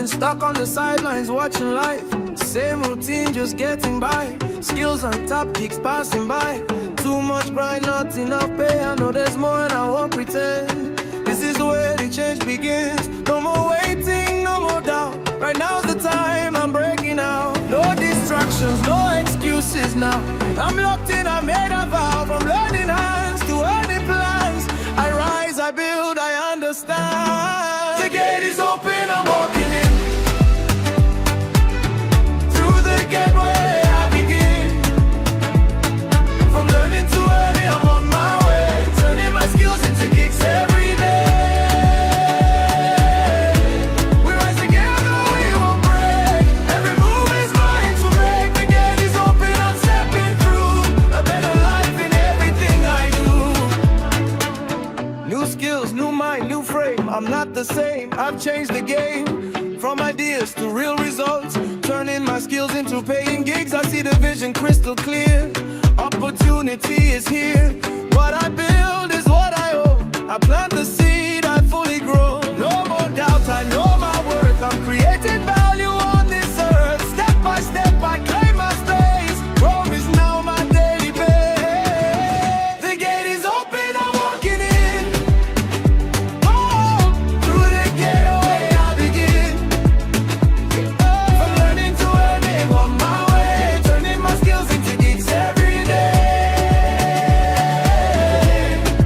been stuck on the sidelines watching life. Same routine, just getting by. Skills on top, kicks passing by. Too much grind, not enough pay. I know there's more and I won't pretend. This is where the change begins. No more waiting, no more doubt. Right now's the time, I'm breaking out. No distractions, no excuses now. I'm locked in, I made a vow. From learning hands to earning plans, I rise, I build, I understand. The gate is open, I'm walking in. Through the gateway I begin. From learning to earning, I'm on my way. Turning my skills into gigs every day. We rise together, we won't break. Every move is mine to make. The gate is open, I'm stepping through. A better life in everything I do. New skills, new mind, new frame. I'm not the same, I've changed the game. From ideas to real results, turning my skills into paying gigs. I see the vision crystal clear. Opportunity is here. What I build is what I own. I plant the seed, I fully grow. No more doubt, I know my worth. I'm creating value on this earth. Step by step, I claim my space. Rome is now my daily base. The gate is open, I'm walking in. Oh, through the gateway I begin. From learning to earning on my way. Turning my skills into gigs every day.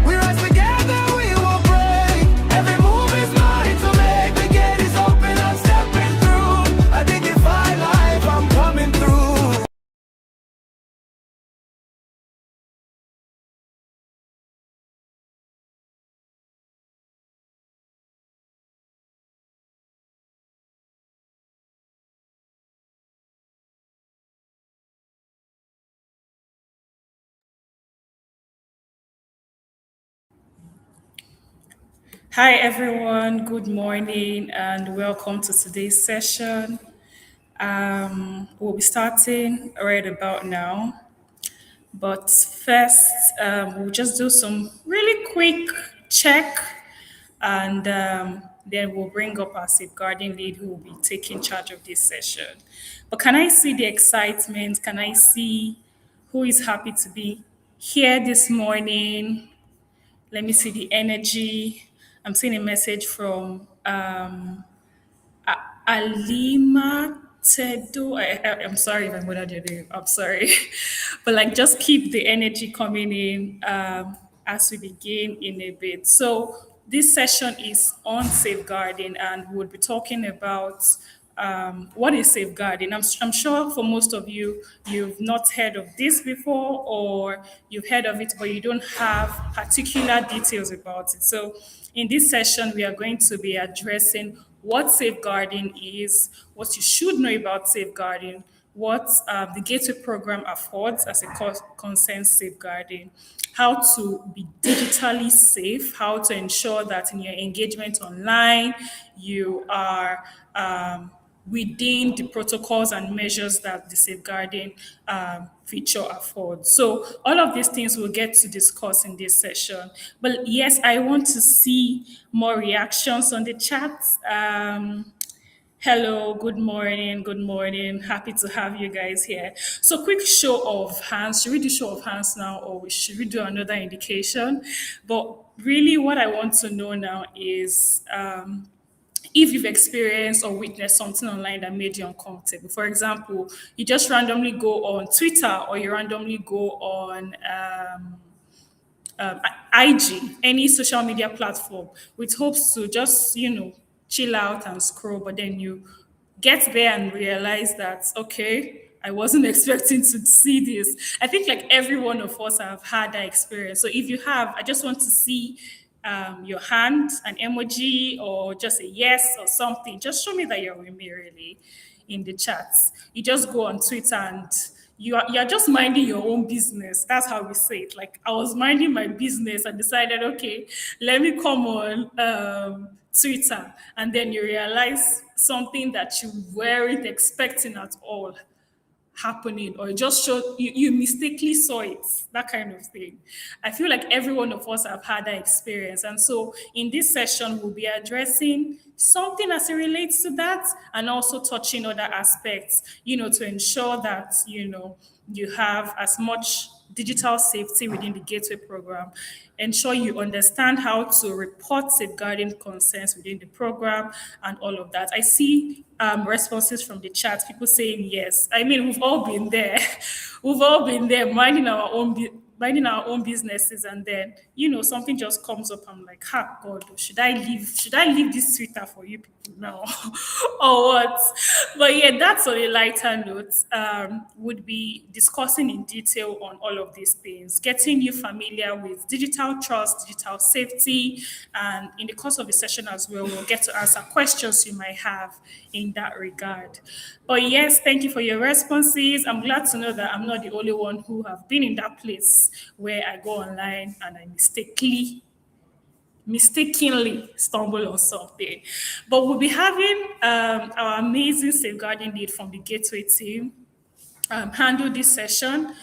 We rise together, we will break. Every move is mine to make. The gate is open, I'm stepping through. A dignified life, I'm coming through. Hi, everyone. Good morning and welcome to today's session. We'll be starting right about now. But first, we'll just do some really quick check and then we'll bring up our safeguarding lead who will be taking charge of this session. But can I see the excitement? Can I see who is happy to be here this morning? Let me see the energy. I'm seeing a message from Alima Tedo. I'm sorry if I'm going to do. I'm sorry, but like just keep the energy coming in as we begin in a bit. So this session is on safeguarding, and we'll be talking about what is safeguarding. I'm sure for most of you, you've not heard of this before, or you've heard of it, but you don't have particular details about it. So in this session, we are going to be addressing what safeguarding is, what you should know about safeguarding, what the Gateway program affords as a consent safeguarding, how to be digitally safe, how to ensure that in your engagement online, you are within the protocols and measures that the safeguarding feature affords. So all of these things we'll get to discuss in this session. But yes, I want to see more reactions on the chat. Hello, good morning, good morning. Happy to have you guys here. So quick show of hands. Should we do show of hands now or should we do another indication? But really what I want to know now is if you've experienced or witnessed something online that made you uncomfortable. For example, you just randomly go on Twitter or you randomly go on IG, any social media platform, with hopes to just, chill out and scroll, but then you get there and realize that, okay, I wasn't expecting to see this. I think like every one of us have had that experience. So if you have, I just want to see your hand, an emoji, or just a yes or something. Just show me that you're with me, really, in the chats. You just go on Twitter and you're just minding your own business. That's how we say it. Like I was minding my business and decided, okay, let me come on Twitter, and then you realize something that you weren't expecting at all happening, or it just showed you mistakenly saw it, that kind of thing. I feel like every one of us have had that experience. And so in this session, we'll be addressing something as it relates to that, and also touching other aspects, to ensure that, you have as much digital safety within the Gateway program. Ensure you understand how to report safeguarding concerns within the program and all of that. I see responses from the chat, people saying yes. I mean, we've all been there. We've all been there, minding our own businesses, and then something just comes up. I'm like, ha, God, should I leave this Twitter for you people now? Or what? But yeah, that's on a lighter note. Would be discussing in detail on all of these things, getting you familiar with digital trust, digital safety, and in the course of the session as well, we'll get to answer questions you might have in that regard. But yes, thank you for your responses. I'm glad to know that I'm not the only one who have been in that place where I go online and I mistakenly stumble on something. But we'll be having our amazing safeguarding lead from the Gateway team handle this session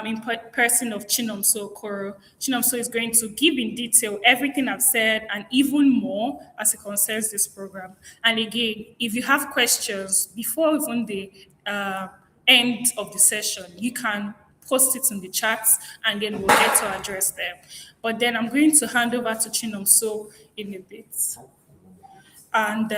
in person of Chinomso Okoro. Chinomso is going to give in detail everything I've said and even more as it concerns this program. And again, if you have questions before even the end of the session, you can post it in the chats and then we'll get to address them. But then I'm going to hand over to Chinomso in a bit. And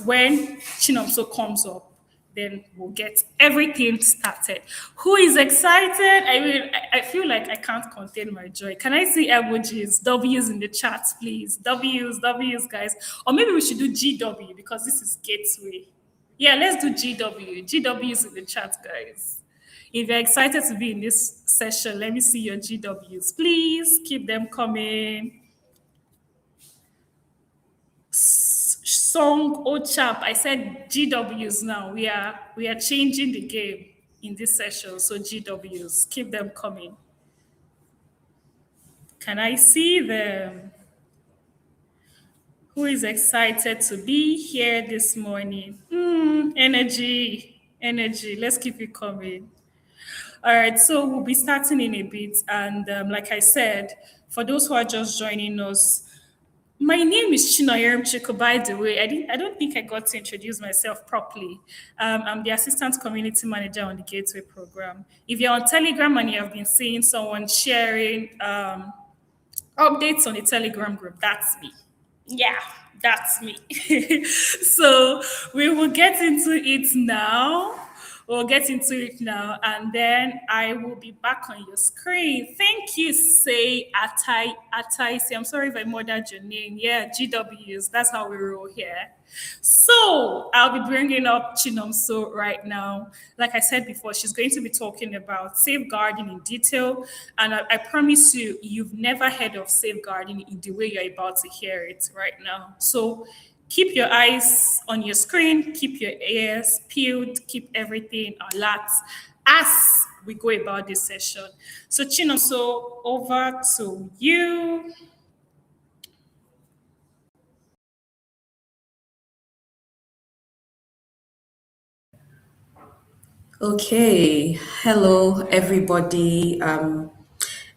when Chinomso comes up, then we'll get everything started. Who is excited? I mean, I feel like I can't contain my joy. Can I see emojis, W's in the chat, please? W's, guys. Or maybe we should do GW because this is Gateway. Yeah, let's do GW. GW's in the chat, guys. If you're excited to be in this session, let me see your GWs. Please keep them coming. Song Ochap. I said GWs now. We are changing the game in this session. So GWs, keep them coming. Can I see them? Who is excited to be here this morning? Energy. Let's keep it coming. All right, so we'll be starting in a bit. And like I said, for those who are just joining us, my name is Chinoyerm Chiko, by the way. I don't think I got to introduce myself properly. I'm the Assistant Community Manager on the Gateway program. If you're on Telegram and you have been seeing someone sharing updates on the Telegram group, that's me. Yeah, that's me. So we will get into it now. We'll get into it now, and then I will be back on your screen. Thank you, say Atai. I'm sorry if I murdered your name. Yeah, GWs. That's how we roll here. So I'll be bringing up Chinomso right now. Like I said before, she's going to be talking about safeguarding in detail, and I promise you, you've never heard of safeguarding in the way you're about to hear it right now. So keep your eyes on your screen, keep your ears peeled, keep everything alert as we go about this session. So Chinoso, over to you. Okay, hello everybody.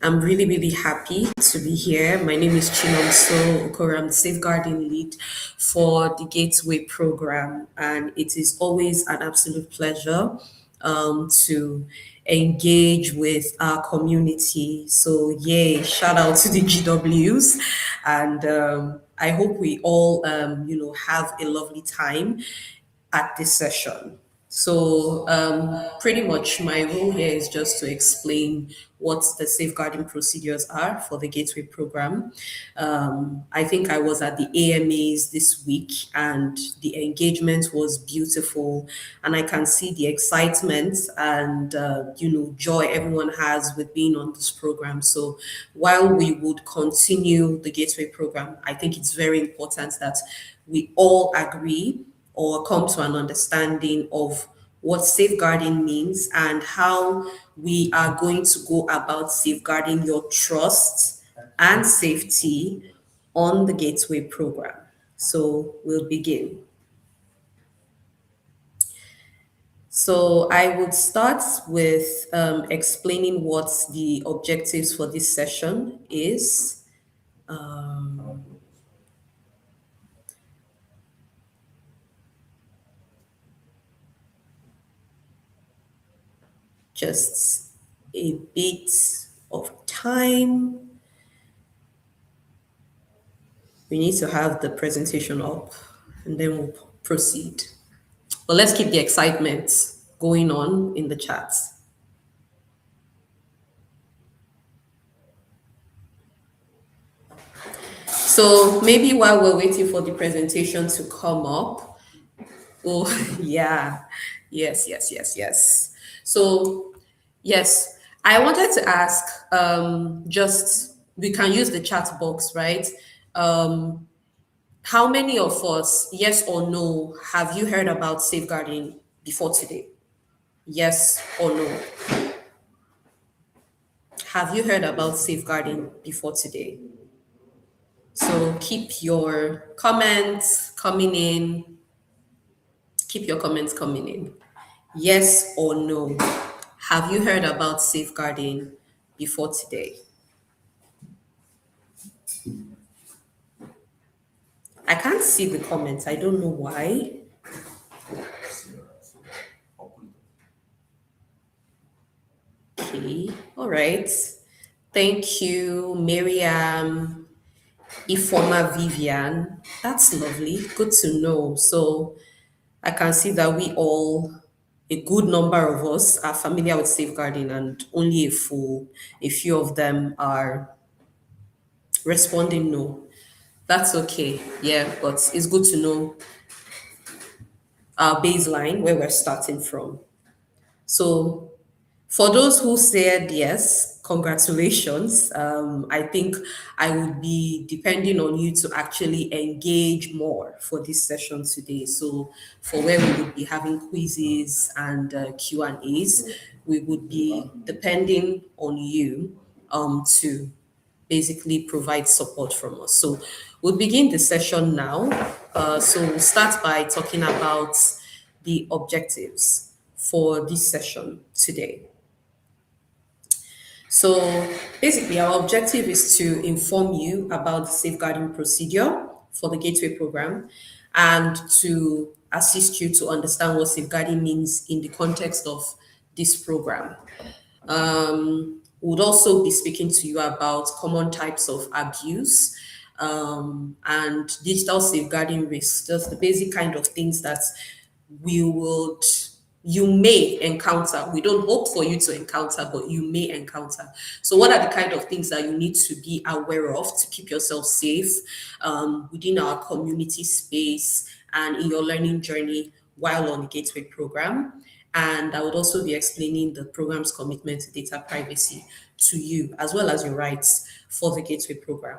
I'm really, really happy to be here. My name is Chinomso Okoro. I'm the safeguarding lead for the Gateway program, and it is always an absolute pleasure to engage with our community. So, yay! Shout out to the GWs, and I hope we all, have a lovely time at this session. So, pretty much my role here is just to explain what the safeguarding procedures are for the Gateway program. I think I was at the AMAs this week and the engagement was beautiful. And I can see the excitement and, joy everyone has with being on this program. So, while we would continue the Gateway program, I think it's very important that we all agree or come to an understanding of what safeguarding means and how we are going to go about safeguarding your trust and safety on the Gateway program. So we'll begin. So I would start with explaining what the objectives for this session is. Just a bit of time. We need to have the presentation up and then we'll proceed. But let's keep the excitement going on in the chat. So maybe while we're waiting for the presentation to come up, oh, yeah, yes. So, yes, I wanted to ask just we can use the chat box, right? Um, how many of us, yes or no, have you heard about safeguarding before today? Yes or no? Have you heard about safeguarding before today? So keep your comments coming in. Keep your comments coming in. Yes or no? Have you heard about safeguarding before today? I can't see the comments. I don't know why. Okay. All right. Thank you, Miriam, Ifoma Vivian. That's lovely. Good to know. So I can see that a good number of us are familiar with safeguarding, and only a few of them are responding no. That's okay. Yeah, but it's good to know our baseline where we're starting from. So for those who said yes, congratulations. I think I would be depending on you to actually engage more for this session today. So for where we would be having quizzes and Q&As, we would be depending on you to basically provide support from us. So we'll begin the session now. So we'll start by talking about the objectives for this session today. So basically, our objective is to inform you about the safeguarding procedure for the Gateway program and to assist you to understand what safeguarding means in the context of this program. We'll also be speaking to you about common types of abuse and digital safeguarding risks, just the basic kind of things that we would you may encounter. We don't hope for you to encounter, but you may encounter. So what are the kind of things that you need to be aware of to keep yourself safe within our community space and in your learning journey while on the Gateway program? And I would also be explaining the program's commitment to data privacy to you, as well as your rights for the Gateway program.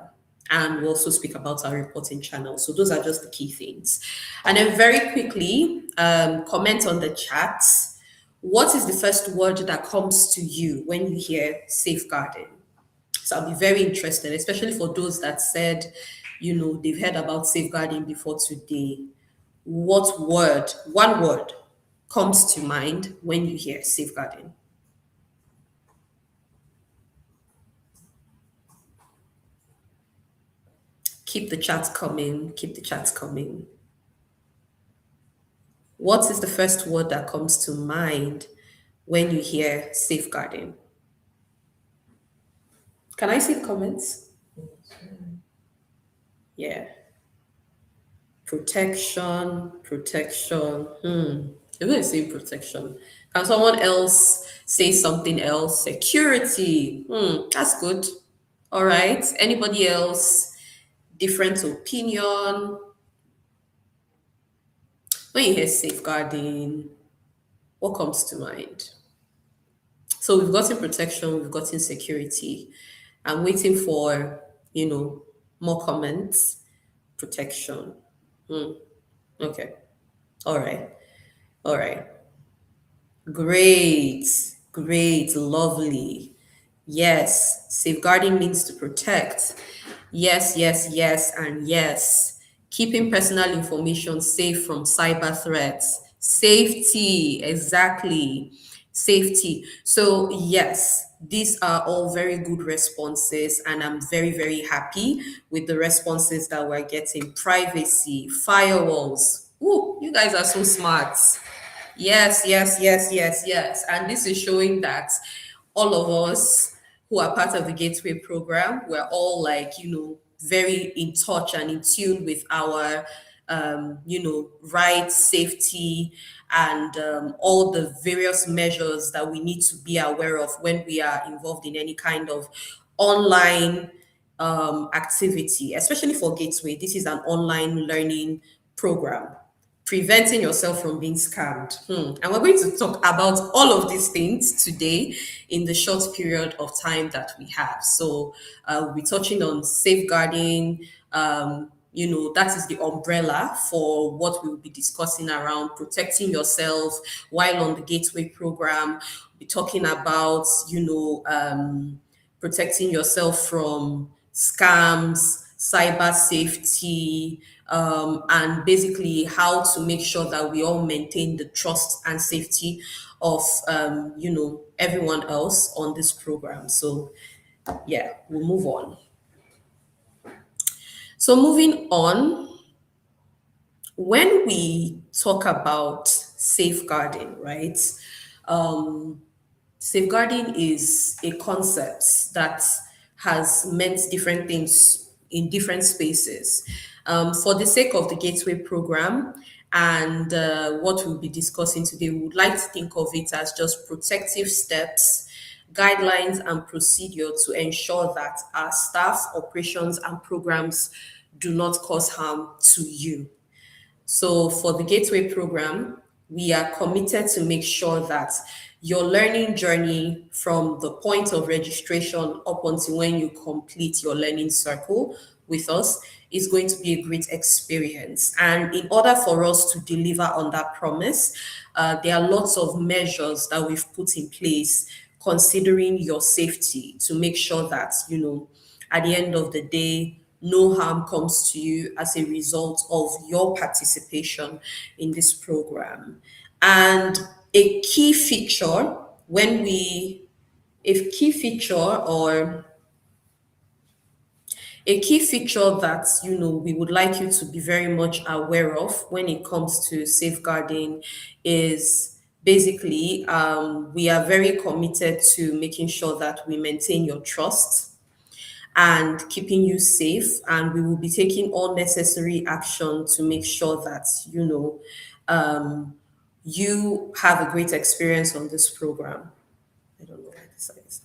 And we'll also speak about our reporting channel. So those are just the key things. And then very quickly, comment on the chat. What is the first word that comes to you when you hear safeguarding? So I'll be very interested, especially for those that said, they've heard about safeguarding before today. What word, one word, comes to mind when you hear safeguarding? Keep the chats coming. Keep the chats coming. What is the first word that comes to mind when you hear safeguarding? Can I see the comments? Yeah. Protection. I'm going to say protection. Can someone else say something else? Security. That's good. All right. Anybody else? Different opinion? When you hear safeguarding, what comes to mind? So we've gotten protection, we've gotten security. I'm waiting for, more comments. Protection. Okay. All right. All right. Great. Great. Lovely. Yes. Safeguarding means to protect. Yes, and yes. Keeping personal information safe from cyber threats. Safety, exactly. Safety. So, yes, these are all very good responses, and I'm very, very happy with the responses that we're getting. Privacy, firewalls. Ooh, you guys are so smart. Yes, yes, yes, yes, yes. And this is showing that all of us who are part of the Gateway program, we're all like, very in touch and in tune with our, rights, safety, and all the various measures that we need to be aware of when we are involved in any kind of online activity, especially for Gateway. This is an online learning program, preventing yourself from being scammed. And we're going to talk about all of these things today in the short period of time that we have. So we'll be touching on safeguarding. That is the umbrella for what we'll be discussing around protecting yourself while on the Gateway program. We'll be talking about, protecting yourself from scams, cyber safety, and basically how to make sure that we all maintain the trust and safety of everyone else on this program. So yeah, we'll move on. So moving on, when we talk about safeguarding, right? Um, Safeguarding is a concept that has meant different things in different spaces. For the sake of the Gateway program and what we'll be discussing today, we would like to think of it as just protective steps, guidelines, and procedure to ensure that our staff, operations, and programs do not cause harm to you. So for the Gateway program, we are committed to make sure that your learning journey from the point of registration up until when you complete your learning circle with us is going to be a great experience. And in order for us to deliver on that promise, there are lots of measures that we've put in place considering your safety to make sure that, at the end of the day, no harm comes to you as a result of your participation in this program. And a key feature when we, a key feature or a key feature that we would like you to be very much aware of when it comes to safeguarding is basically we are very committed to making sure that we maintain your trust and keeping you safe. And we will be taking all necessary action to make sure that, you have a great experience on this program. I don't know why this is.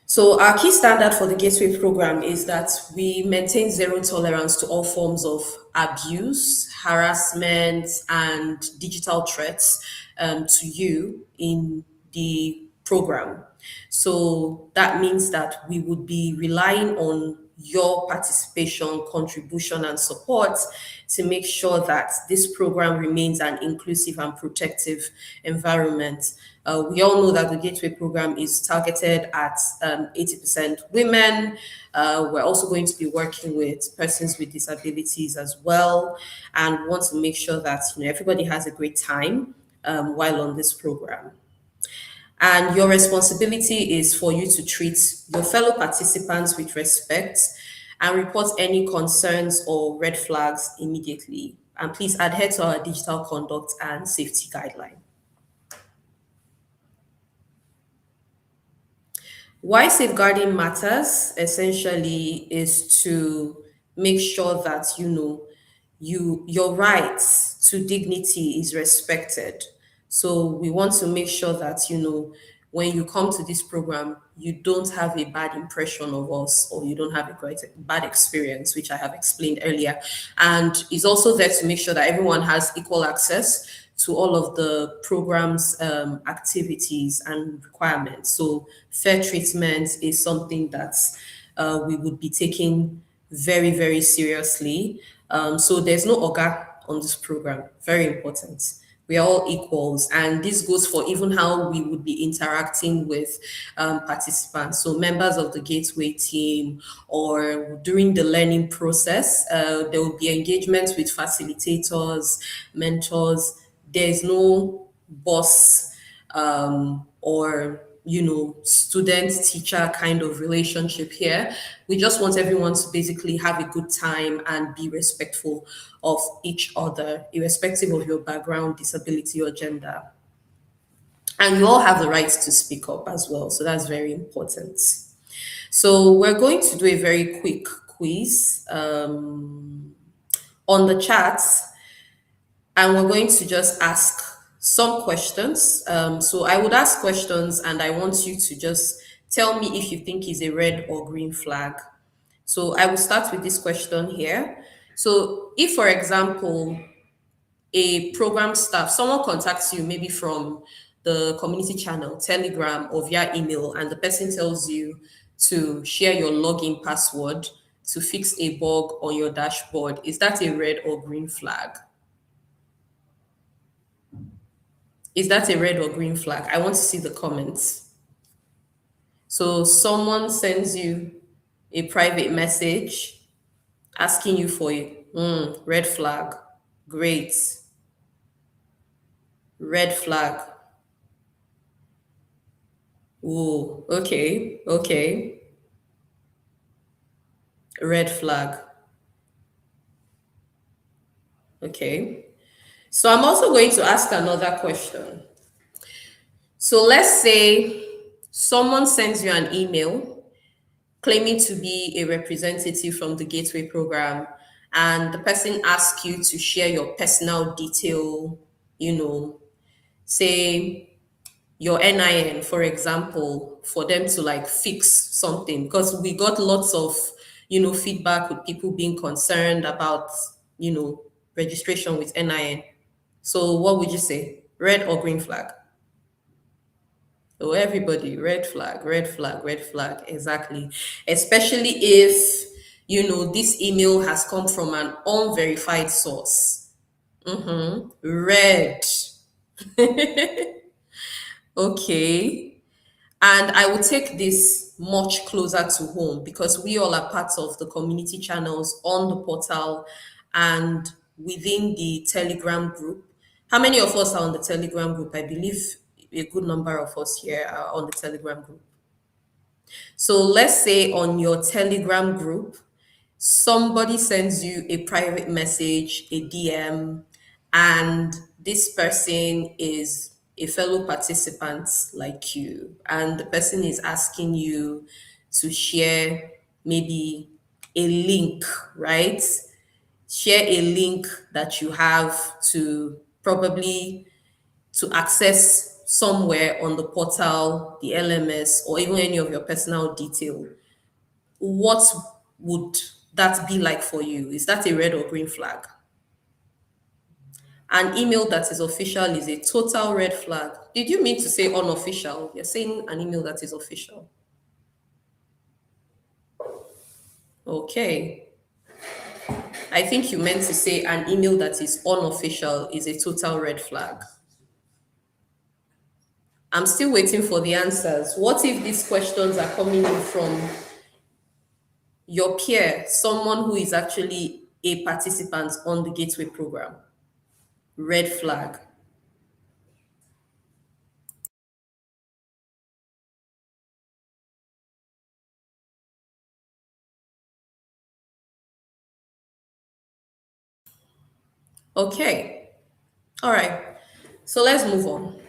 So our key standard for the Gateway program is that we maintain zero tolerance to all forms of abuse, harassment, and digital threats to you in the program. So that means that we would be relying on your participation, contribution, and support to make sure that this program remains an inclusive and protective environment. We all know that the Gateway program is targeted at 80% women. We're also going to be working with persons with disabilities as well, and want to make sure that everybody has a great time while on this program. And your responsibility is for you to treat your fellow participants with respect and report any concerns or red flags immediately. And please adhere to our digital conduct and safety guideline. Why safeguarding matters essentially is to make sure that your rights to dignity is respected. So we want to make sure that when you come to this program, you don't have a bad impression of us, or you don't have a great bad experience, which I have explained earlier. And it's also there to make sure that everyone has equal access to all of the program's activities and requirements. So fair treatment is something that we would be taking very, very seriously. So there's no OGA on this program. Very important. We are all equals, and this goes for even how we would be interacting with participants. So members of the Gateway team, or during the learning process, there will be engagements with facilitators, mentors, there's no boss or student teacher kind of relationship here. We just want everyone to basically have a good time and be respectful of each other, irrespective of your background, disability, or gender. And you all have the right to speak up as well. So that's very important. So we're going to do a very quick quiz on the chat, and we're going to just ask some questions. So I would ask questions, and I want you to just tell me if you think is a red or green flag. So I will start with this question here. So if, for example, a program staff, someone contacts you maybe from the community channel, Telegram, or via email, and the person tells you to share your login password to fix a bug on your dashboard, is that a red or green flag? Is that a red or green flag? I want to see the comments. So someone sends you a private message asking you for a red flag. Great. Red flag. Oh, okay, okay. Red flag. Okay. So I'm also going to ask another question. So let's say someone sends you an email claiming to be a representative from the Gateway program, and the person asks you to share your personal detail, say your NIN, for example, for them to like fix something, because we got lots of, feedback with people being concerned about, registration with NIN. So what would you say? Red or green flag? Oh, everybody, red flag, red flag, red flag. Exactly. Especially if, this email has come from an unverified source. Red. Okay. And I will take this much closer to home because we all are part of the community channels on the portal and within the Telegram group. How many of us are on the Telegram group? I believe a good number of us here are on the Telegram group. So let's say on your Telegram group, somebody sends you a private message, a DM, and this person is a fellow participant like you, and the person is asking you to share maybe a link, right? Share a link that you have to probably to access somewhere on the portal, the LMS, or even any of your personal detail. What would that be like for you? Is that a red or green flag? An email that is official is a total red flag. Did you mean to say unofficial? You're saying an email that is official. Okay. I think you meant to say an email that is unofficial is a total red flag. I'm still waiting for the answers. What if these questions are coming in from your peer, someone who is actually a participant on the Gateway program? Red flag. Okay. All right. So let's move on.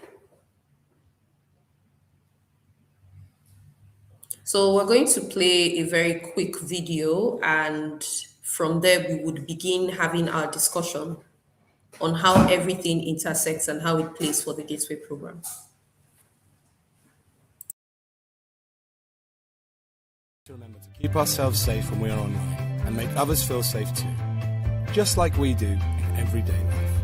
So we're going to play a very quick video, and from there we would begin having our discussion on how everything intersects and how it plays for the Gateway program. To remember to keep ourselves safe when we are online and make others feel safe too, just like we do in everyday life.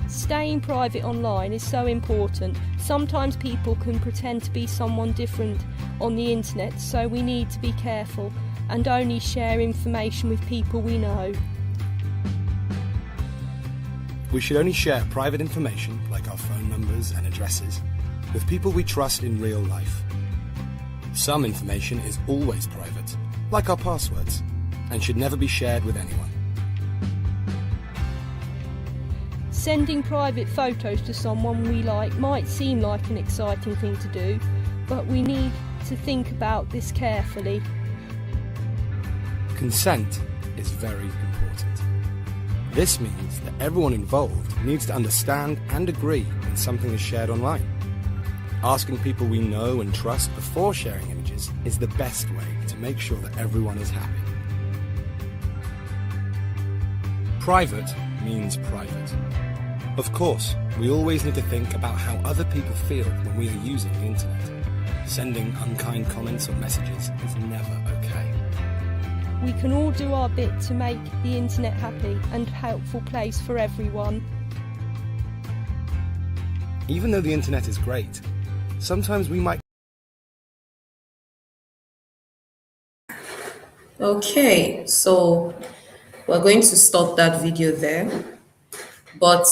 Staying private online is so important. Sometimes people can pretend to be someone different on the internet, so we need to be careful and only share information with people we know. We should only share private information, like our phone numbers and addresses, with people we trust in real life. Some information is always private, like our passwords, and should never be shared with anyone. Sending private photos to someone we like might seem like an exciting thing to do, but we need to think about this carefully. Consent is very important. This means that everyone involved needs to understand and agree when something is shared online. Asking people we know and trust before sharing images is the best way to make sure that everyone is happy. Private means private. Of course, we always need to think about how other people feel when we are using the internet. Sending unkind comments or messages is never okay. We can all do our bit to make the internet happy and helpful place for everyone. Even though the internet is great, sometimes we might. Okay, so we're going to stop that video there. But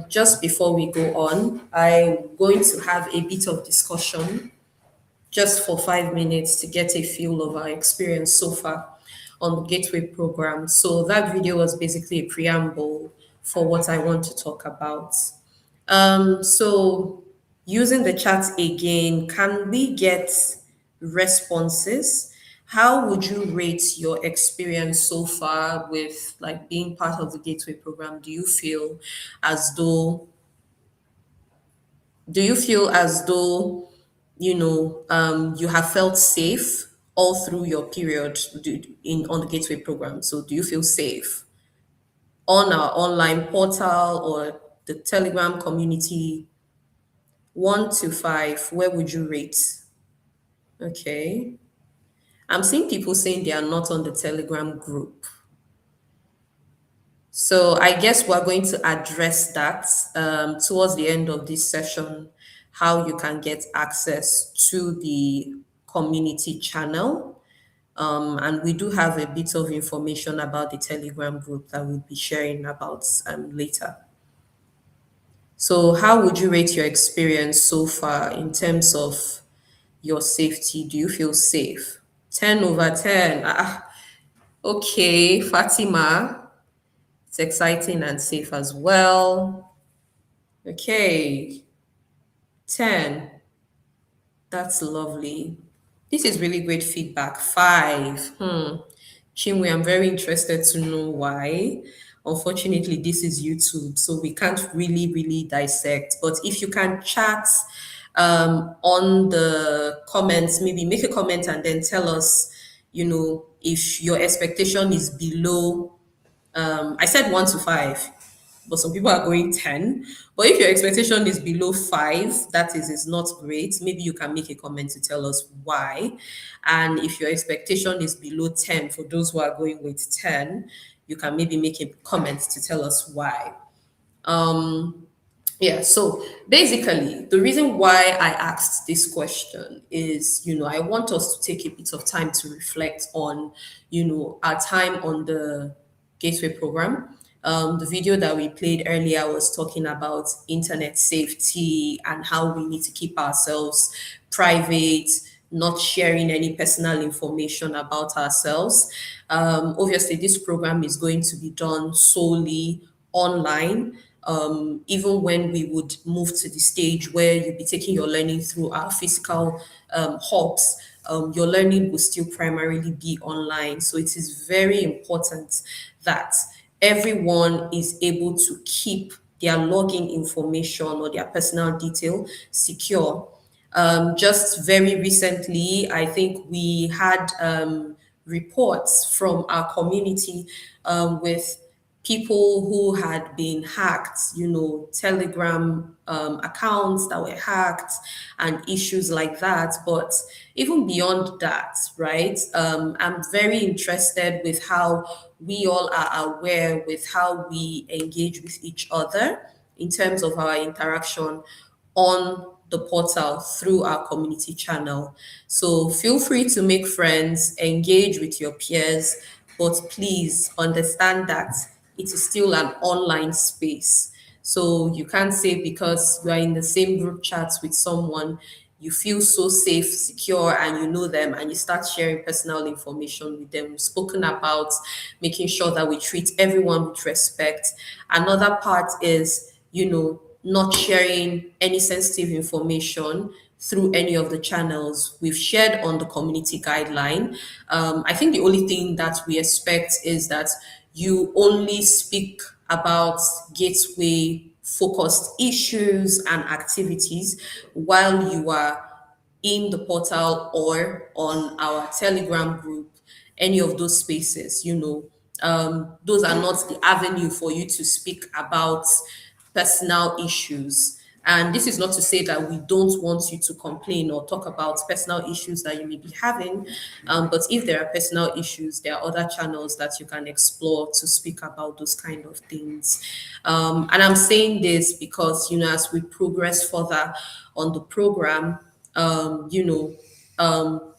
just before we go on, I'm going to have a bit of discussion just for 5 minutes to get a feel of our experience so far on the Gateway program. So that video was basically a preamble for what I want to talk about. So using the chat again, can we get responses? How would you rate your experience so far with like being part of the Gateway program? As though do you feel as though you have felt safe all through your period on the Gateway program? So do you feel safe on our online portal or the Telegram community? 1 to 5, where would you rate? Okay. I'm seeing people saying they are not on the Telegram group. So I guess we're going to address that towards the end of this session, how you can get access to the community channel. And we do have a bit of information about the Telegram group that we'll be sharing about later. So how would you rate your experience so far in terms of your safety? Do you feel safe? 10/10. Okay, Fatima. It's exciting and safe as well. Okay, 10. That's lovely. This is really great feedback. 5. Chinwe, I'm very interested to know why. Unfortunately, this is YouTube, so we can't really dissect. But if you can chat on the comments, maybe make a comment and then tell us, if your expectation is below. I said 1 to 5, but some people are going 10. But if your expectation is below 5, that is, it's not great. Maybe you can make a comment to tell us why. And if your expectation is below 10, for those who are going with 10, you can maybe make a comment to tell us why. Yeah, so basically, the reason why I asked this question is, I want us to take a bit of time to reflect on, our time on the Gateway program. The video that we played earlier was talking about internet safety and how we need to keep ourselves private, not sharing any personal information about ourselves. Obviously, this program is going to be done solely online. Even when we would move to the stage where you'll be taking your learning through our physical hubs, your learning will still primarily be online. So it is very important that everyone is able to keep their login information or their personal detail secure. Just very recently, I think we had reports from our community with people who had been hacked, Telegram accounts that were hacked and issues like that. But even beyond that, right, I'm very interested with how we all are aware with how we engage with each other in terms of our interaction on the portal through our community channel. So feel free to make friends, engage with your peers, but please understand that it is still an online space. So you can't say because you are in the same group chats with someone, you feel so safe, secure, and you know them, and you start sharing personal information with them. We've spoken about making sure that we treat everyone with respect. Another part is, not sharing any sensitive information through any of the channels we've shared on the community guideline. I think the only thing that we expect is that you only speak about gateway focused issues and activities while you are in the portal or on our Telegram group, any of those spaces, those are not the avenue for you to speak about personal issues. And this is not to say that we don't want you to complain or talk about personal issues that you may be having. But if there are personal issues, there are other channels that you can explore to speak about those kind of things. And I'm saying this because, as we progress further on the program,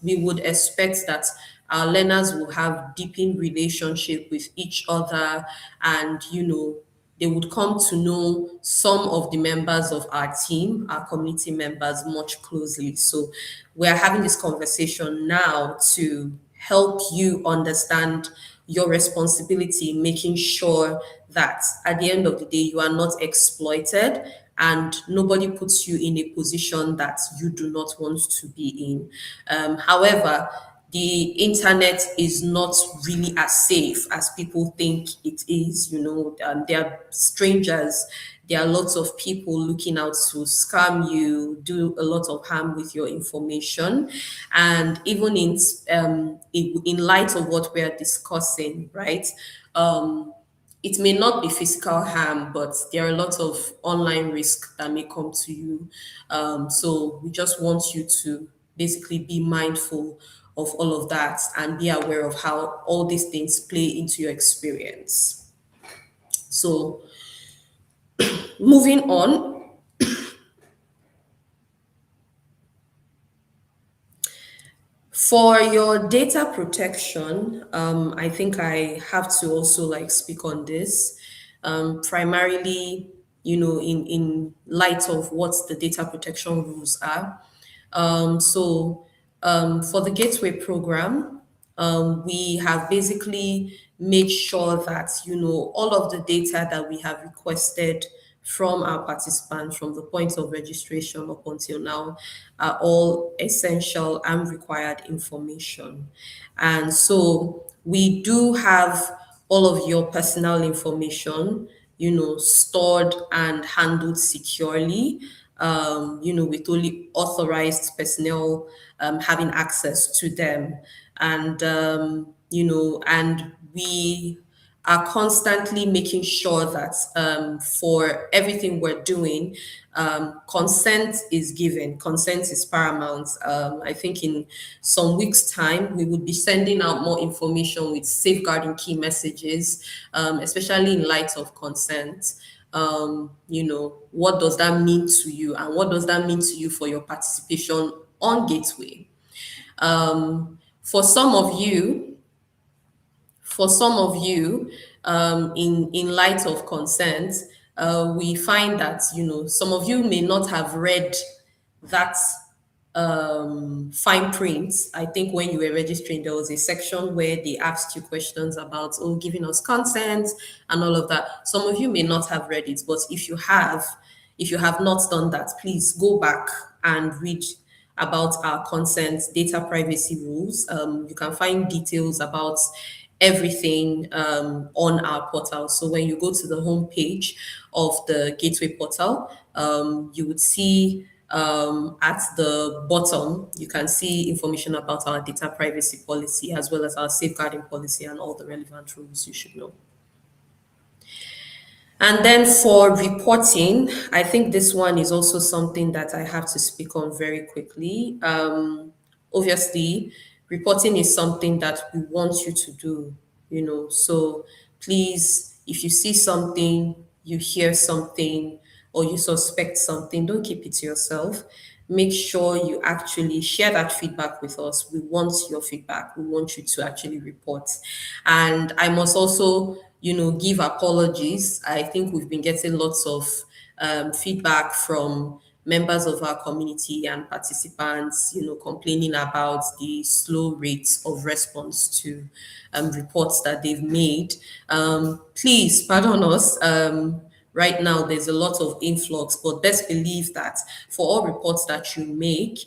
we would expect that our learners will have deepened relationship with each other, and they would come to know some of the members of our team, our community members, much closely. So we're having this conversation now to help you understand your responsibility in making sure that at the end of the day, you are not exploited and nobody puts you in a position that you do not want to be in. However, the internet is not really as safe as people think it is. There are strangers, there are lots of people looking out to scam you, do a lot of harm with your information. And even in light of what we are discussing, right? It may not be physical harm, but there are lots of online risks that may come to you. So we just want you to basically be mindful of all of that and be aware of how all these things play into your experience. So moving on, for your data protection, I think I have to also speak on this, primarily, in light of what the data protection rules are. For the Gateway program, we have basically made sure that all of the data that we have requested from our participants from the point of registration up until now are all essential and required information. And so we do have all of your personal information, stored and handled securely, with only authorized personnel having access to them. And, and we are constantly making sure that for everything we're doing, consent is given. Consent is paramount. I think in some weeks' time, we would be sending out more information with safeguarding key messages, especially in light of consent. What does that mean to you, and what does that mean to you for your participation on Gateway? For some of you, in light of consent, we find that some of you may not have read that fine print. I think when you were registering, there was a section where they asked you questions about giving us consent and all of that. Some of you may not have read it, but if you have not done that, please go back and read about our consent data privacy rules. You can find details about everything on our portal. So when you go to the home page of the Gateway portal, you would see at the bottom, you can see information about our data privacy policy as well as our safeguarding policy and all the relevant rules you should know. And then for reporting, I think this one is also something that I have to speak on very quickly. Obviously, reporting is something that we want you to do, so please, if you see something, you hear something, or you suspect something, don't keep it to yourself. Make sure you actually share that feedback with us. We want your feedback. We want you to actually report. And I must also, give apologies. I think we've been getting lots of feedback from members of our community and participants, complaining about the slow rates of response to reports that they've made. Please pardon us. Right now, there's a lot of influx, but best believe that for all reports that you make,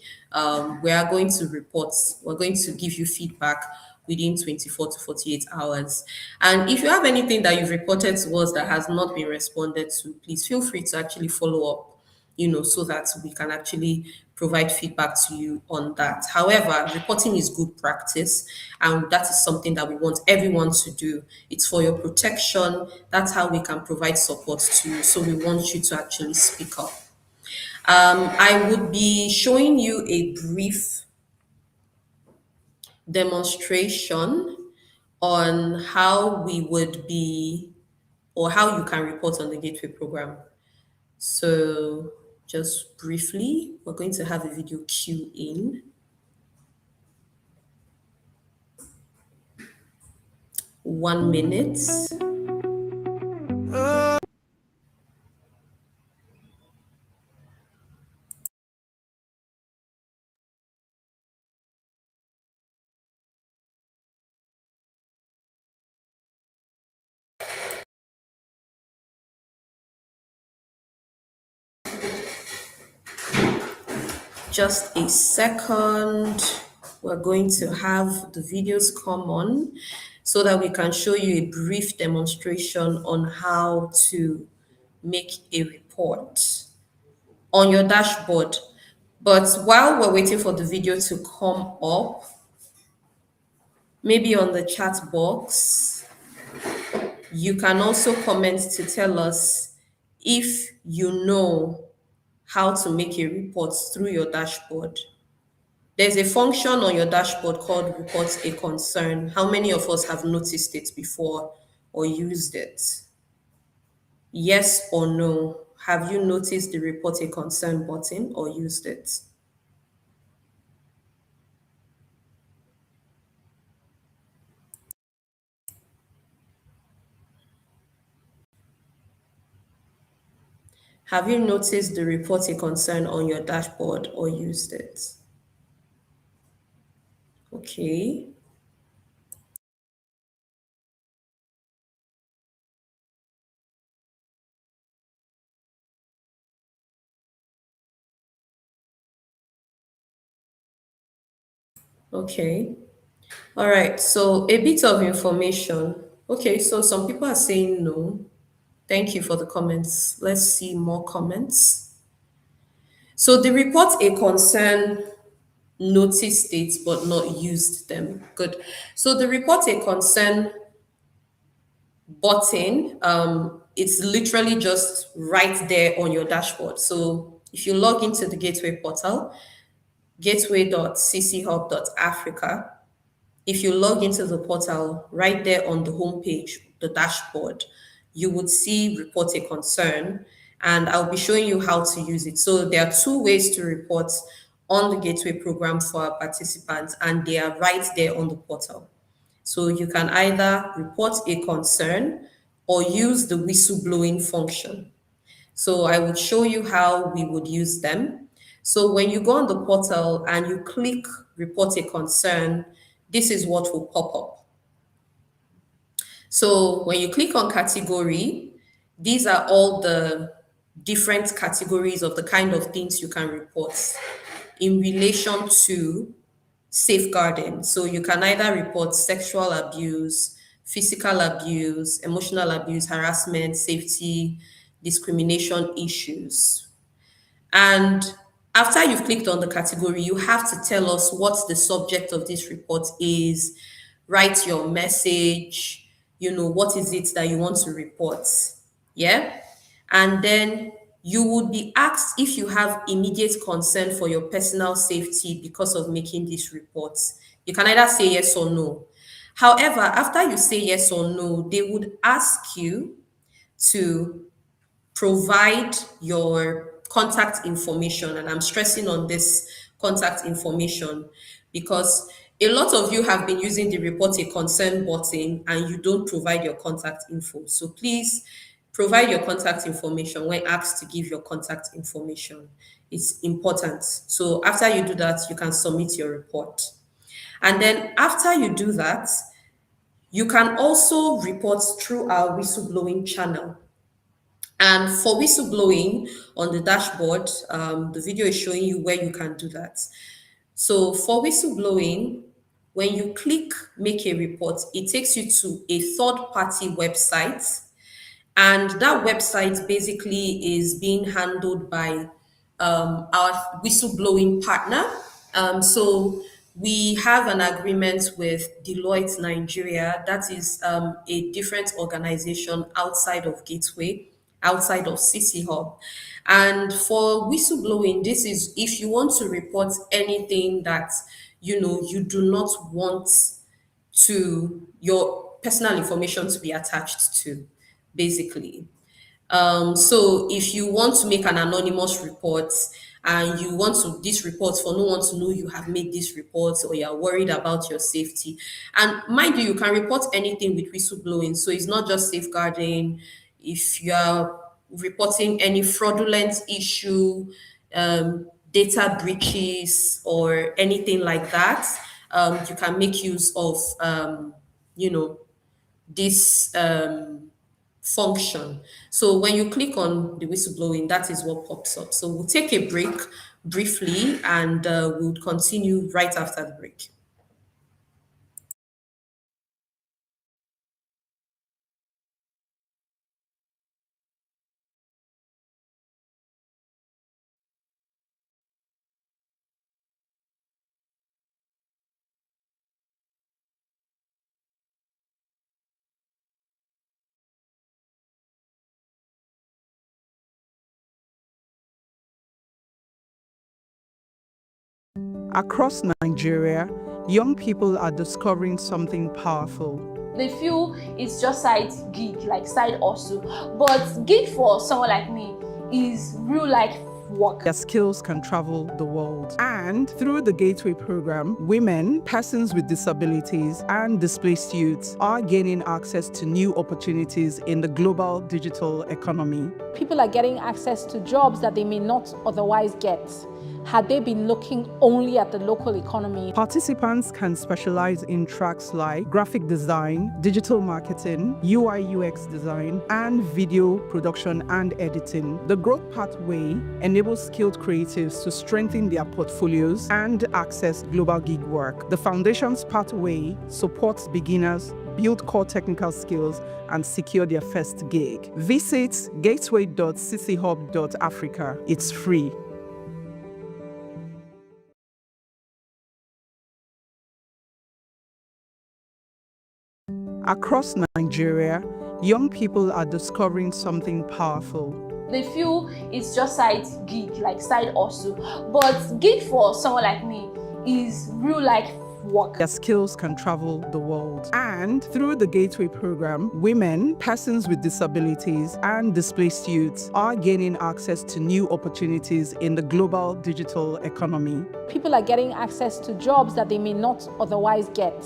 we're going to give you feedback within 24 to 48 hours. And if you have anything that you've reported to us that has not been responded to, please feel free to actually follow up, so that we can actually provide feedback to you on that. However, reporting is good practice, and that is something that we want everyone to do. It's for your protection. That's how we can provide support to you. So we want you to actually speak up. I would be showing you a brief demonstration on how we would be, or how you can report on the Gateway program. So just briefly, we're going to have a video cue in. 1 minute. Just a second. We're going to have the videos come on so that we can show you a brief demonstration on how to make a report on your dashboard. But while we're waiting for the video to come up, maybe on the chat box, you can also comment to tell us if you know how to make a report through your dashboard. There's a function on your dashboard called Report a Concern. How many of us have noticed it before or used it? Yes or no? Have you noticed the Report a Concern button or used it? Have you noticed the Report a Concern on your dashboard or used it? Okay. Okay. All right. So a bit of information. Okay. So some people are saying no. Thank you for the comments. Let's see more comments. So the Report a Concern noticed it but not used them. Good. So the Report a Concern button, it's literally just right there on your dashboard. So if you log into the Gateway portal, gateway.cchub.africa, if you log into the portal right there on the homepage, the dashboard, you would see Report a Concern, and I'll be showing you how to use it. So there are two ways to report on the Gateway program for our participants, and they are right there on the portal. So you can either report a concern or use the whistleblowing function. So I would show you how we would use them. So when you go on the portal and you click Report a Concern, this is what will pop up. So when you click on category, these are all the different categories of the kind of things you can report in relation to safeguarding. So you can either report sexual abuse, physical abuse, emotional abuse, harassment, safety, discrimination issues. And after you've clicked on the category, you have to tell us what the subject of this report is, write your message, what is it that you want to report. Yeah. And then you would be asked if you have immediate concern for your personal safety because of making these reports. You can either say yes or no. However, after you say yes or no, they would ask you to provide your contact information. And I'm stressing on this contact information because a lot of you have been using the Report a Concern button and you don't provide your contact info. So please Provide your contact information when asked to give your contact information. It's important. So after you do that, you can submit your report. And then after you do that, you can also report through our whistleblowing channel. And for whistleblowing on the dashboard, the video is showing you where you can do that. So for whistleblowing, when you click make a report, it takes you to a third party website. And that website basically is being handled by our whistleblowing partner. So we have an agreement with Deloitte Nigeria. That is a different organization outside of Gateway, outside of CC Hub. And for whistleblowing, this is if you want to report anything that you do not want to your personal information to be attached to, basically. So if you want to make an anonymous report and you want to this report for no one to know you have made this report, or you're worried about your safety, and mind you can report anything with whistleblowing. So it's not just safeguarding. If you're reporting any fraudulent issue, data breaches, or anything like that, you can make use of you know this function. So when you click on the whistleblowing, that is what pops up. So we'll take a break briefly, and we'll continue right after the break. Across Nigeria, young people are discovering something powerful. They feel it's just side gig, like side hustle. But gig for someone like me is real life work. Their skills can travel the world. And through the Gateway program, women, persons with disabilities, and displaced youths are gaining access to new opportunities in the global digital economy. People are getting access to jobs that they may not otherwise get had they been looking only at the local economy. Participants can specialize in tracks like graphic design, digital marketing, UI UX design, and video production and editing. The Growth Pathway enables skilled creatives to strengthen their portfolios and access global gig work. The Foundations Pathway supports beginners, build core technical skills, and secure their first gig. Visit gateway.cchub.africa. It's free. Across Nigeria, young people are discovering something powerful. They feel it's just side gig, like side hustle. But gig for someone like me is real life work. Their skills can travel the world. And through the Gateway program, women, persons with disabilities, and displaced youths are gaining access to new opportunities in the global digital economy. People are getting access to jobs that they may not otherwise get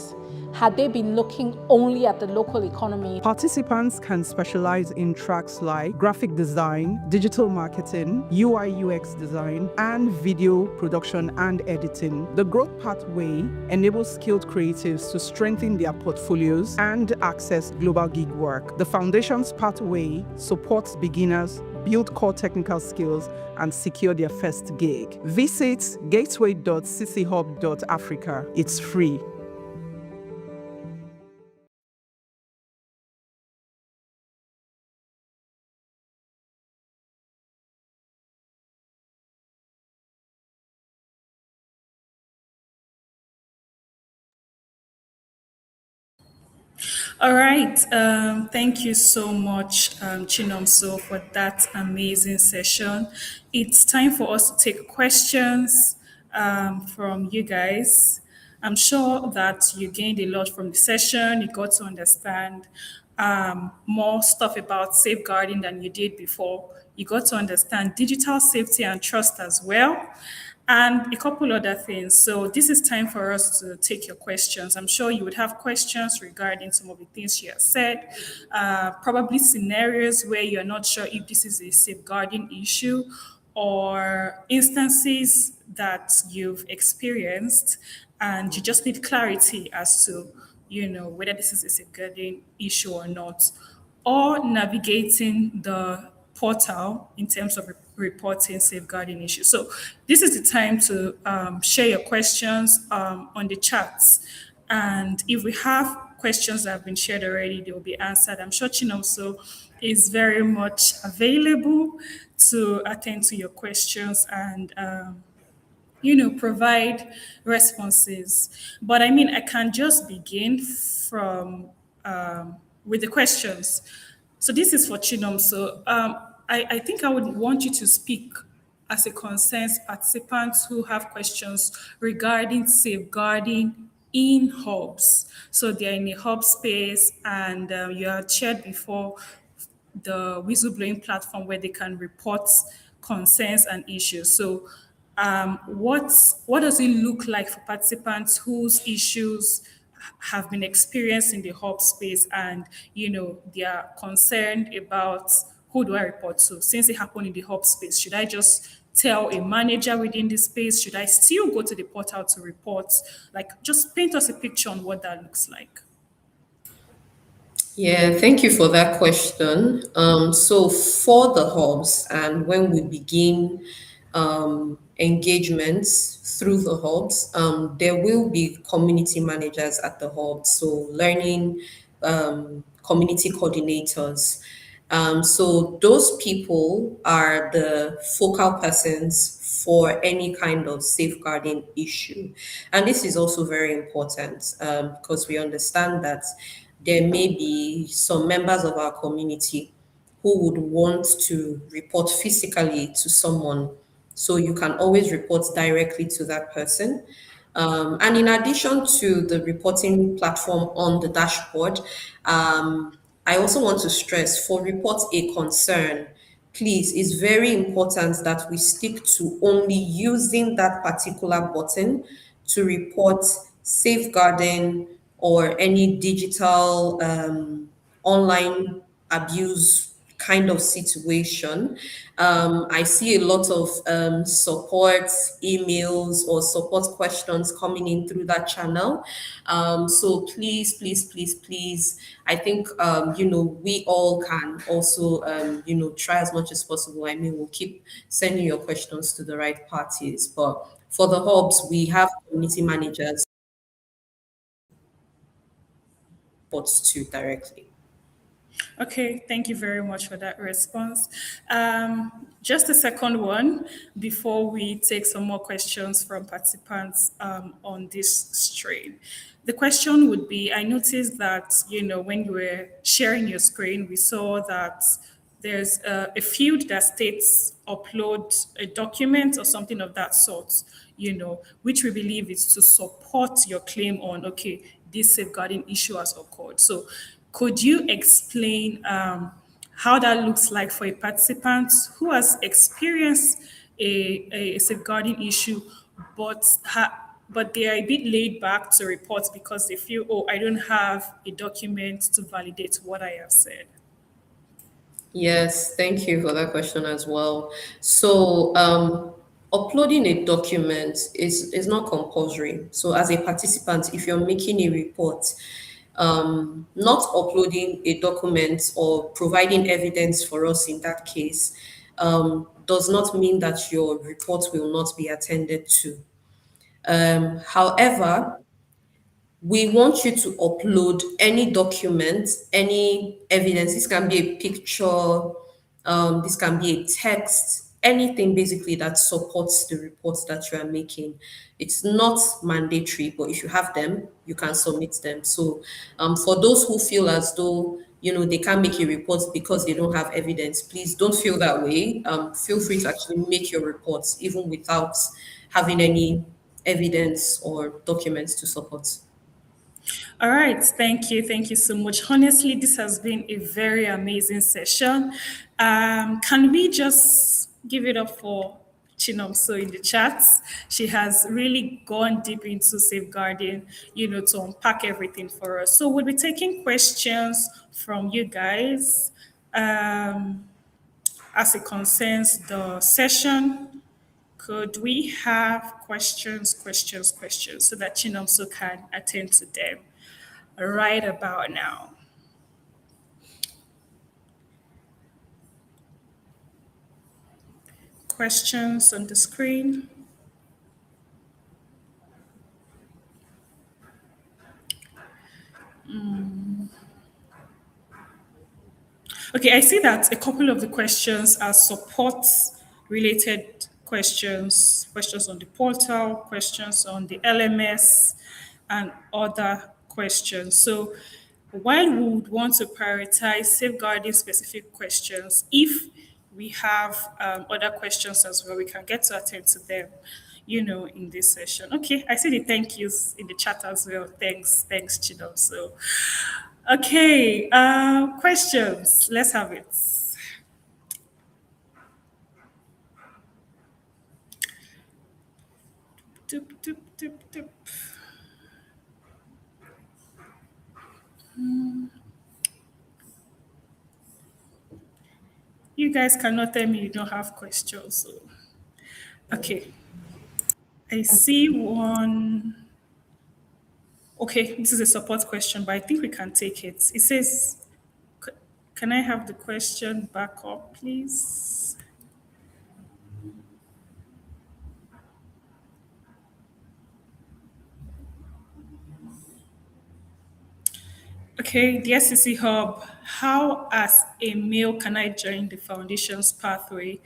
had they been looking only at the local economy. Participants can specialize in tracks like graphic design, digital marketing, UI UX design, and video production and editing. The Growth Pathway enables skilled creatives to strengthen their portfolios and access global gig work. The Foundations Pathway supports beginners, build core technical skills, and secure their first gig. Visit gateway.cchub.africa. It's free. All right. Thank you so much, Chinomso, for that amazing session. It's time for us to take questions from you guys. I'm sure that you gained a lot from the session. You got to understand more stuff about safeguarding than you did before. You got to understand digital safety and trust as well. and a couple other things. So this is time for us to take your questions. I'm sure you would have questions regarding some of the things she has said, probably scenarios where you're not sure if this is a safeguarding issue or instances that you've experienced and you just need clarity as to, whether this is a safeguarding issue or not, or navigating the portal in terms of reporting safeguarding issues. So this is the time to share your questions on the chats. And if we have questions that have been shared already, they will be answered. I'm sure Chinomso is very much available to attend to your questions and provide responses. But I mean, I can just begin from with the questions. So this is for Chinom. So I think I would want you to speak as a concerned participant who have questions regarding safeguarding in hubs. So they're in a hub space and you have shared before the whistleblowing platform where they can report concerns and issues. So, what does it look like for participants whose issues have been experienced in the hub space, and they are concerned about who do I report to? Since it happened in the hub space, should I just tell a manager within the space? Should I still go to the portal to report? Like, just paint us a picture on what that looks like. Yeah, thank you for that question. So for the hubs, and when we begin engagements through the hubs, there will be community managers at the hub. So learning community coordinators. So those people are the focal persons for any kind of safeguarding issue. And this is also very important because we understand that there may be some members of our community who would want to report physically to someone. So you can always report directly to that person. And in addition to the reporting platform on the dashboard, I also want to stress for report a concern, please, it's very important that we stick to only using that particular button to report safeguarding or any digital online abuse kind of situation. I see a lot of support emails or support questions coming in through that channel. So please, please, please, please, I think, we all can also, try as much as possible. I mean, we'll keep sending your questions to the right parties. But for the hubs, we have community managers to directly. Okay, thank you very much for that response. Just a second one before we take some more questions from participants on this strain. The question would be, I noticed that, when you were sharing your screen, we saw that there's a field that states upload a document or something of that sort, which we believe is to support your claim on, okay, this safeguarding issue has occurred. So could you explain how that looks like for a participant who has experienced a safeguarding issue, but they are a bit laid back to report because they feel, oh, I don't have a document to validate what I have said? Yes, thank you for that question as well. So, uploading a document is not compulsory. So, as a participant, if you're making a report, not uploading a document or providing evidence for us in that case does not mean that your report will not be attended to. However, we want you to upload any document, any evidence. This can be a picture, this can be a text, anything basically that supports the reports that you are making. It's not mandatory, but if you have them, you can submit them. So, for those who feel as though they can't make a report because they don't have evidence, please don't feel that way. Feel free to actually make your reports even without having any evidence or documents to support. All right, thank you. Thank you so much. Honestly, this has been a very amazing session. Can we just give it up for Chinomso in the chats. She has really gone deep into safeguarding, to unpack everything for us. So we'll be taking questions from you guys as it concerns the session. Could we have questions, so that Chinomso can attend to them right about now? Questions on the screen? Okay, I see that a couple of the questions are support related questions, questions on the portal, questions on the LMS, and other questions. So while we would want to prioritize safeguarding specific questions, if we have other questions as well, we can get to attend to them, in this session. Okay, I see the thank yous in the chat as well. Thanks, Chidom. So okay, questions. Let's have it. Doop, doop, doop, doop. You guys cannot tell me you don't have questions. So. Okay, I see one. Okay, this is a support question, but I think we can take it. It says, "C- can I have the question back up, please?" Okay, the SEC Hub. How, as a male, can I join the foundation's pathway?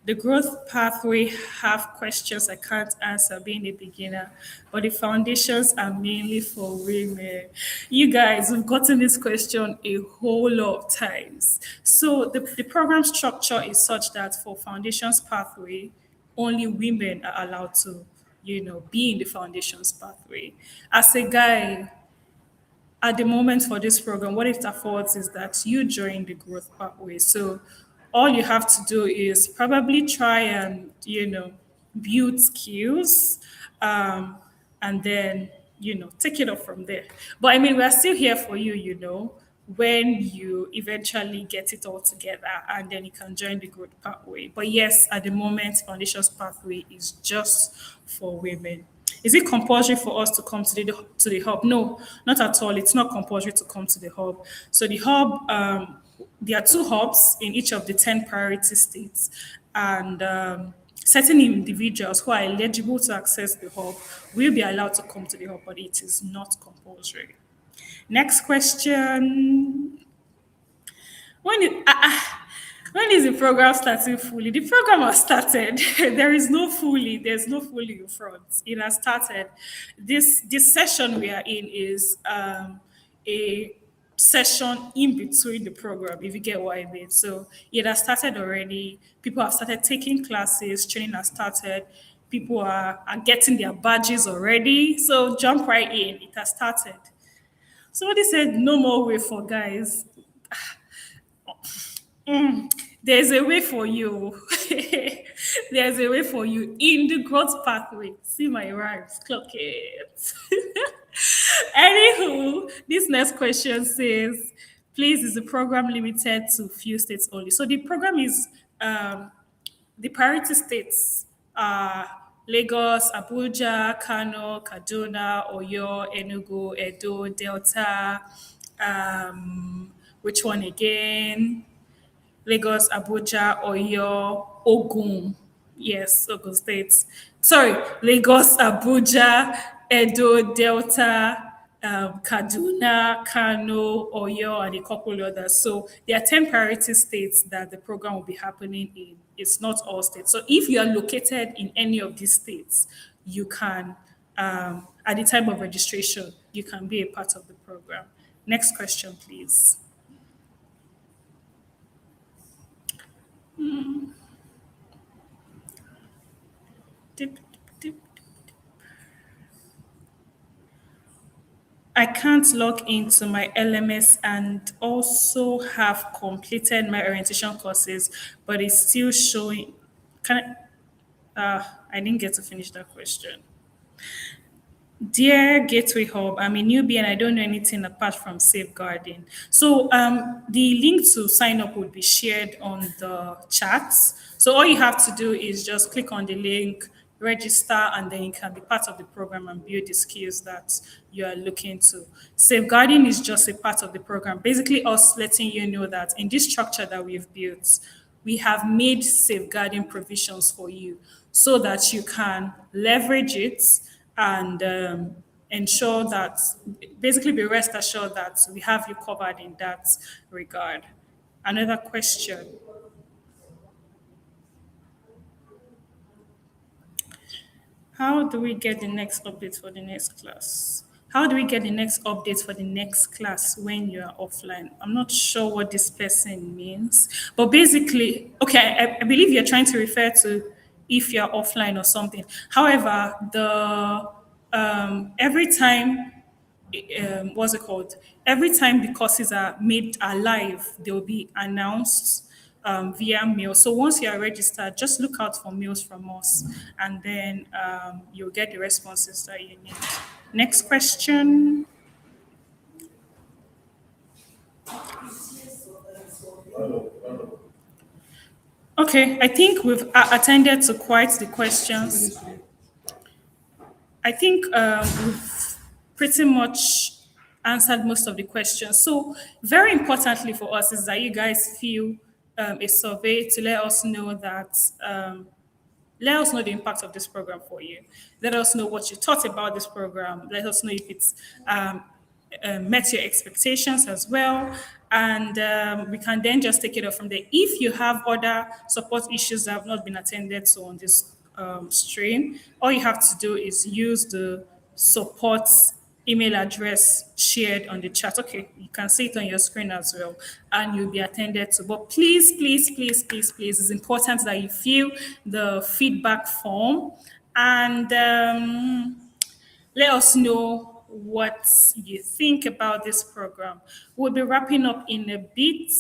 The growth pathway have questions I can't answer being a beginner, but the foundations are mainly for women. You guys, we've gotten this question a whole lot of times. So the program structure is such that for foundations pathway, only women are allowed to, be in the foundations pathway. As a guy, at the moment for this program, what it affords is that you join the growth pathway. So all you have to do is probably try and, build skills, and then, take it up from there. But I mean, we're still here for you, when you eventually get it all together, and then you can join the growth pathway. But yes, at the moment, foundations pathway is just for women. Is it compulsory for us to come to the hub? No, not at all. It's not compulsory to come to the hub. So the hub, there are two hubs in each of the 10 priority states, and certain individuals who are eligible to access the hub will be allowed to come to the hub, but it is not compulsory. Next question. When it, when is the program starting fully? The program has started. There's no fully in front. It has started. This session we are in is a session in between the program, if you get what I mean. So it has started already. People have started taking classes, training has started. People are getting their badges already. So jump right in. It has started. Somebody said no more way for guys. There's a way for you. There's a way for you in the growth pathway. See my rhymes, clock it. Anywho, this next question says, please, is the program limited to few states only? So the program is the priority states are Lagos, Abuja, Kano, Kaduna, Oyo, Enugu, Edo, Delta. Which one again? Lagos, Abuja, Oyo, Ogun. Yes, Ogun State. Sorry, Lagos, Abuja, Edo, Delta, Kaduna, Kano, Oyo, and a couple others. So there are 10 priority states that the program will be happening in. It's not all states. So if you are located in any of these states, you can, at the time of registration, you can be a part of the program. Next question, please. Dip, dip. I can't log into my LMS and also have completed my orientation courses, but it's still showing. Can I didn't get to finish that question. Dear Gateway Hub, I'm a newbie and I don't know anything apart from safeguarding. So the link to sign up would be shared on the chats. So all you have to do is just click on the link, register, and then you can be part of the program and build the skills that you are looking to. Safeguarding is just a part of the program. Basically, us letting you know that in this structure that we've built, we have made safeguarding provisions for you so that you can leverage it and ensure that, basically, be rest assured that we have you covered in that regard. Another question. How do we get the next update for the next class? How do we get the next updates for the next class when you are offline? I'm not sure what this person means, but basically, okay, I believe you're trying to refer to if you're offline or something. However, the every time what's it called? Every time the courses are live, they will be announced via mail. So once you are registered, just look out for mails from us, and then you'll get the responses that you need. Next question. Okay, I think we've attended to quite the questions. I think we've pretty much answered most of the questions. So, very importantly for us is that you guys fill a survey to let us know that let us know the impact of this program for you. Let us know what you thought about this program. Let us know if it's met your expectations as well. And we can then just take it up from there. If you have other support issues that have not been attended to on this stream, all you have to do is use the support email address shared on the chat. Okay, you can see it on your screen as well, and you'll be attended to. But please, please, please, please, please, it's important that you fill the feedback form and let us know what you think about this program. We'll be wrapping up in a bit,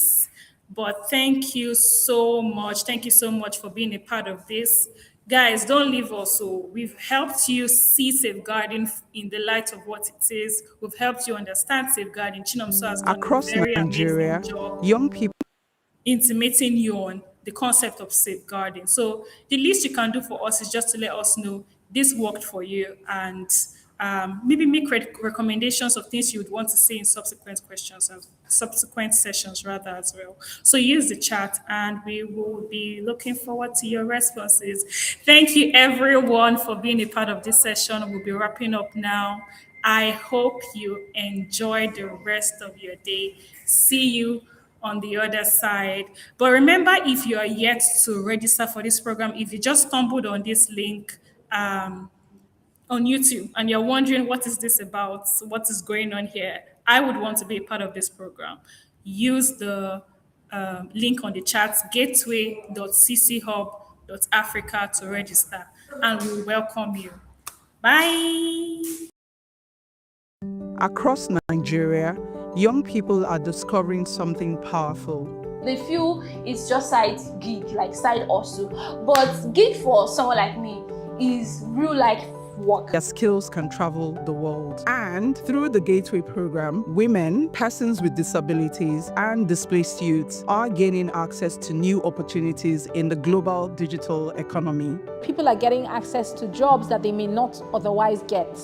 but thank you so much. Thank you so much for being a part of this. Guys, don't leave us. So we've helped you see safeguarding in the light of what it is. We've helped you understand safeguarding. Chinomso has done a Across very Nigeria, amazing job young people intimating you on the concept of safeguarding. So the least you can do for us is just to let us know this worked for you, and maybe make recommendations of things you would want to see in subsequent questions and subsequent sessions rather as well. So use the chat and we will be looking forward to your responses. Thank you everyone for being a part of this session. We'll be wrapping up now. I hope you enjoy the rest of your day. See you on the other side. But remember, if you are yet to register for this program, if you just stumbled on this link on YouTube and you're wondering what is this about, what is going on here, I would want to be a part of this program. Use the link on the chat, gateway.cchub.africa to register, and we welcome you. Bye. across Nigeria, young people are discovering something powerful. They feel it's just side gig, like side hustle. But gig for someone like me is real life work. Their skills can travel the world. And through the Gateway program, women, persons with disabilities, and displaced youths are gaining access to new opportunities in the global digital economy. People are getting access to jobs that they may not otherwise get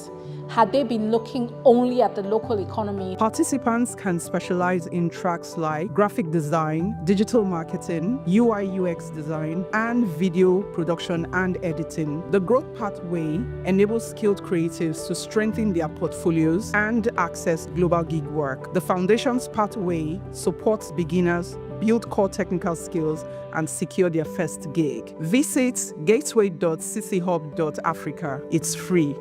had they been looking only at the local economy. Participants can specialize in tracks like graphic design, digital marketing, UI/UX design, and video production and editing. The Growth Pathway enables skilled creatives to strengthen their portfolios and access global gig work. The Foundations Pathway supports beginners, build core technical skills, and secure their first gig. Visit gateway.cchub.africa. It's free.